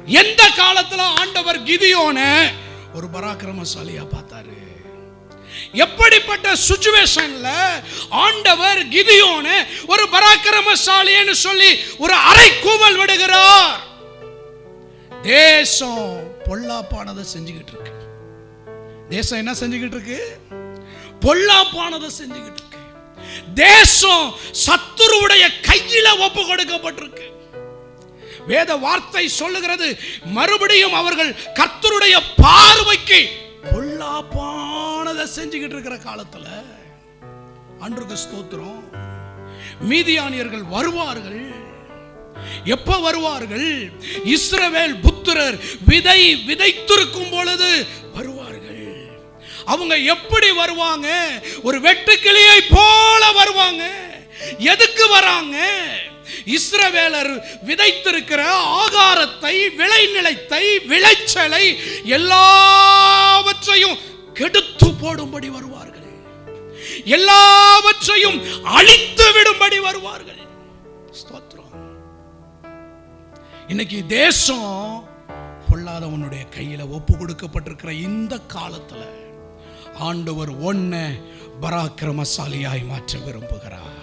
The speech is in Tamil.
எந்த காலத்துல ஆண்டவர் கிதியோனை ஒரு பராக்கிரமசாலியா பார்த்தாரு? எப்படிப்பட்ட சிச்சுவேஷன்ல ஆண்டவர் கிதியோனை ஒரு பராக்கிரமசாலின்னு சொல்லி ஒரு அறைகூவல் விடுகிறார்? தேசம் பொல்லாப்பானதை செஞ்சுக்கிட்டு இருக்கு. தேசம் என்ன செஞ்சுக்கிட்டு இருக்கு? பொல்லாப்பானதை செஞ்சுக்கிட்டு இருக்கு. தேசம் சத்துருவுடைய கையில ஒப்பு கொடுக்கப்பட்டிருக்கு. வேத வார்த்தை சொல்லுகிறது, மறுபடியும் அவர்கள் கர்த்தருடைய பார்வைக்கு பொல்லாப்பானதை செஞ்சுக்கிட்டு இருக்கிற காலத்துல அன்றுக்கு ஸ்தோத்திரம், மீதியானியர்கள் வருவார்கள். எப்ப வருவார்கள்? இஸ்ரவேல் புத்திரர் விதை விதைத்திருக்கும் பொழுது வருவார்கள். அவங்க எப்படி வருவாங்க? ஒரு வெட்டுக்கிளியை போல வருவாங்க. எதுக்கு வராங்க? இஸ்ரவேலர் விதைத்திருக்கிற ஆகாரத்தை, விளைநிலத்தை, விளைச்சலை எல்லாவற்றையும் கெடுத்து போடும்படி வருவார்கள். எல்லாவற்றையும் அழித்து விடும்படி வருவார்கள். ஸ்தோத்திரம். இன்னைக்கு தேசம் பொல்லாதவனுடைய கையில ஒப்பு கொடுக்கப்பட்டிருக்கிற இந்த காலத்துல ஆண்டவர் ஒன்ன பராக்கிரமசாலியாய் மாற்ற விரும்புகிறார்.